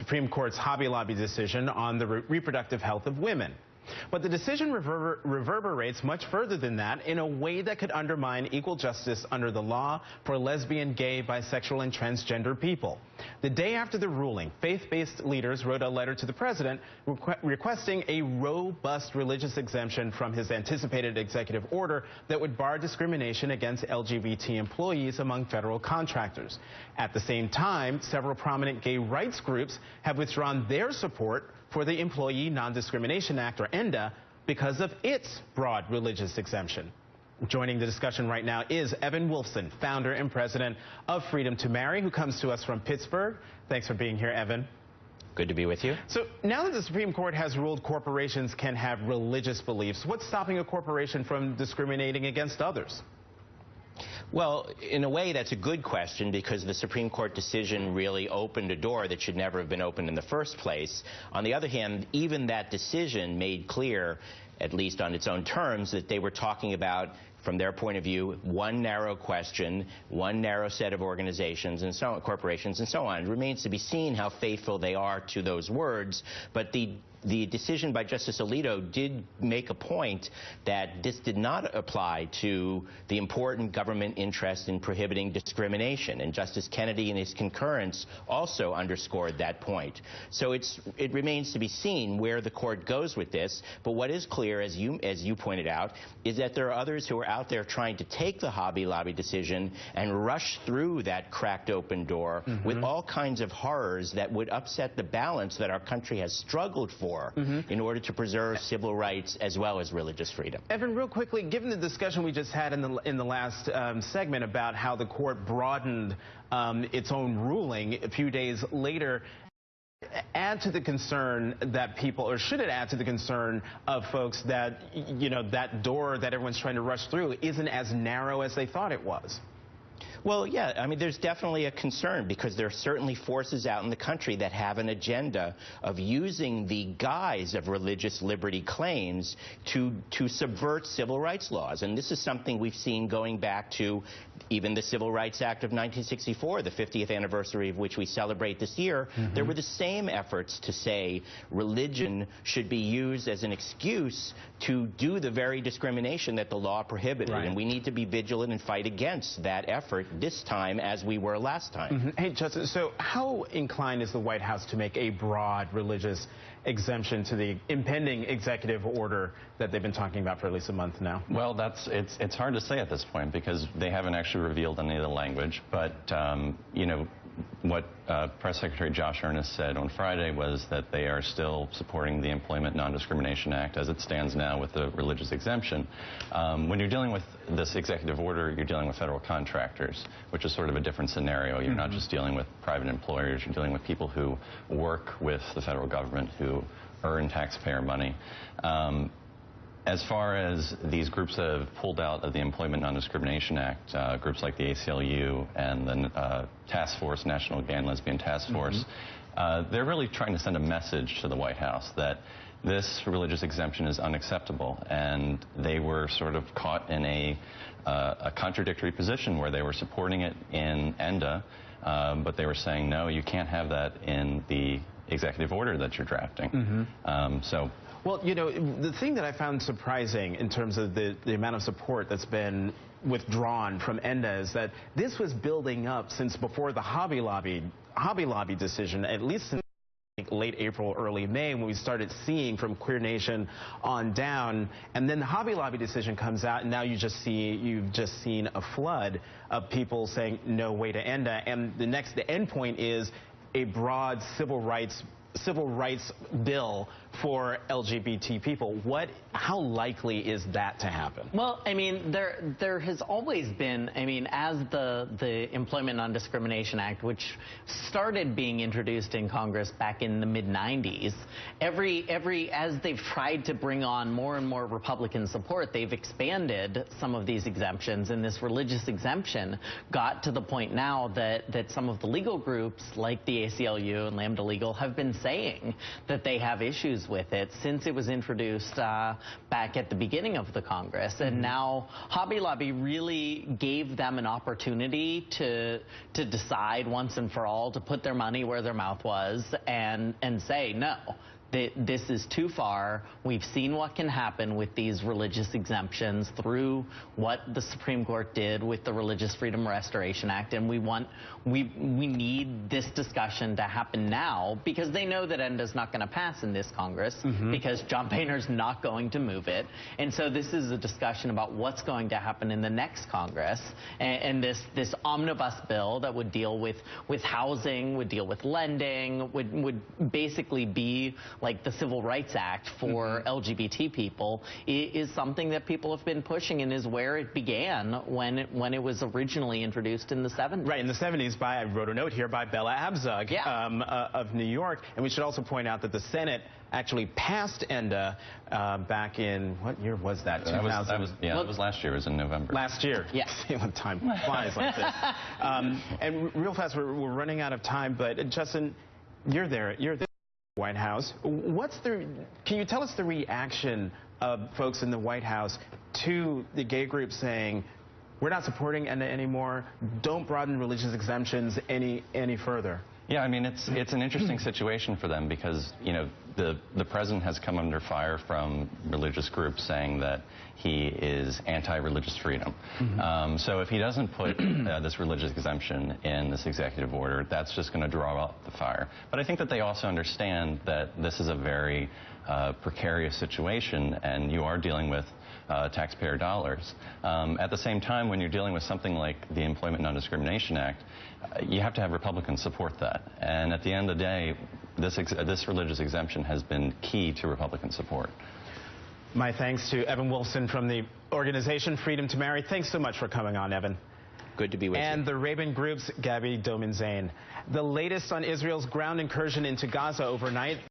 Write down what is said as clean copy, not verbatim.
Supreme Court's Hobby Lobby decision on the reproductive health of women. But the decision reverberates much further than that in a way that could undermine equal justice under the law for lesbian, gay, bisexual, and transgender people. The day after the ruling, faith-based leaders wrote a letter to the president requesting a robust religious exemption from his anticipated executive order that would bar discrimination against LGBT employees among federal contractors. At the same time, several prominent gay rights groups have withdrawn their support for the Employee Non-Discrimination Act, or ENDA, because of its broad religious exemption. Joining the discussion right now is Evan Wolfson, founder and president of Freedom to Marry, who comes to us from Pittsburgh. Thanks for being here, Evan. Good to be with you. So now that the Supreme Court has ruled corporations can have religious beliefs, what's stopping a corporation from discriminating against others? Well, in a way, that's a good question, because the Supreme Court decision really opened a door that should never have been opened in the first place. On the other hand, even that decision made clear, at least on its own terms, that they were talking about, from their point of view, one narrow question, one narrow set of organizations and so on, corporations and so on. It remains to be seen how faithful they are to those words, but the decision by Justice Alito did make a point that this did not apply to the important government interest in prohibiting discrimination, and Justice Kennedy in his concurrence also underscored that point. So it remains to be seen where the court goes with this, but what is clear, as you pointed out, is that there are others who are out there trying to take the Hobby Lobby decision and rush through that cracked open door with all kinds of horrors that would upset the balance that our country has struggled for in order to preserve civil rights as well as religious freedom. Evan, real quickly, given the discussion we just had in the last segment about how the court broadened its own ruling a few days later, add to the concern that people, or should it add to the concern of folks that, you know, that door that everyone's trying to rush through isn't as narrow as they thought it was? Well, yeah, I mean, there's definitely a concern, because there are certainly forces out in the country that have an agenda of using the guise of religious liberty claims to subvert civil rights laws. And this is something we've seen going back to even the Civil Rights Act of 1964, the 50th anniversary of which we celebrate this year. There were the same efforts to say religion should be used as an excuse to do the very discrimination that the law prohibited. And we need to be vigilant and fight against that effort this time as we were last time. Hey, Justice, so how inclined is the White House to make a broad religious exemption to the impending executive order that they've been talking about for at least a month now? Well, it's hard to say at this point, because they haven't actually revealed any of the language. But, you know, what Press Secretary Josh Earnest said on Friday was that they are still supporting the Employment Non-Discrimination Act as it stands now with the religious exemption. When you're dealing with this executive order, you're dealing with federal contractors, which is sort of a different scenario. You're not just dealing with private employers, you're dealing with people who work with the federal government, who earn taxpayer money. As far as these groups that have pulled out of the Employment Non-Discrimination Act, groups like the ACLU and the Task Force, National Gay and Lesbian Task Force, they're really trying to send a message to the White House that this religious exemption is unacceptable, and they were sort of caught in a contradictory position where they were supporting it in ENDA, but they were saying, no, you can't have that in the executive order that you're drafting. Well, you know, the thing that I found surprising in terms of the amount of support that's been withdrawn from ENDA is that this was building up since before the Hobby Lobby decision, at least since late April, early May, when we started seeing from Queer Nation on down. And then the Hobby Lobby decision comes out, and now you've just seen a flood of people saying no way to ENDA. And the end point is a broad civil rights bill for LGBT people. How likely is that to happen? Well, I mean, there has always been, I mean, as the Employment Non-Discrimination Act, which started being introduced in Congress back in the mid-90s, as they've tried to bring on more and more Republican support, they've expanded some of these exemptions, and this religious exemption got to the point now that some of the legal groups, like the ACLU and Lambda Legal, have been saying that they have issues with it since it was introduced back at the beginning of the Congress. And now Hobby Lobby really gave them an opportunity to decide once and for all, to put their money where their mouth was and say, no, this is too far. We've seen what can happen with these religious exemptions through what the Supreme Court did with the Religious Freedom Restoration Act, and we need this discussion to happen now, because they know that ENDA's not going to pass in this Congress, because John Boehner's not going to move it. And so this is a discussion about what's going to happen in the next Congress, and this omnibus bill that would deal with housing, would deal with lending, would basically be like the Civil Rights Act for LGBT people, is something that people have been pushing, and is where it began when it was originally introduced in the 70s. Right, in the 70s, I wrote a note here, by Bella Abzug of New York. And we should also point out that the Senate actually passed ENDA back in, what year was that? That was last year. It was in November. Last year. Yes. Time flies like this. And real fast, we're running out of time, but Justin, you're there. You're there. White House. Can you tell us the reaction of folks in the White House to the gay group saying, we're not supporting ENDA anymore, don't broaden religious exemptions any further? Yeah, I mean, it's an interesting situation for them, because, you know, the president has come under fire from religious groups saying that he is anti-religious freedom. So if he doesn't put this religious exemption in this executive order, that's just going to draw out the fire. But I think that they also understand that this is a very precarious situation, and you are dealing with taxpayer dollars. At the same time, when you're dealing with something like the Employment Non-Discrimination Act, you have to have Republicans support that. And at the end of the day, this religious exemption has been key to Republican support. My thanks to Evan Wolfson from the organization Freedom to Marry. Thanks so much for coming on, Evan. Good to be with you. And the Rabin Group's Gabby Domin-Zain. The latest on Israel's ground incursion into Gaza overnight.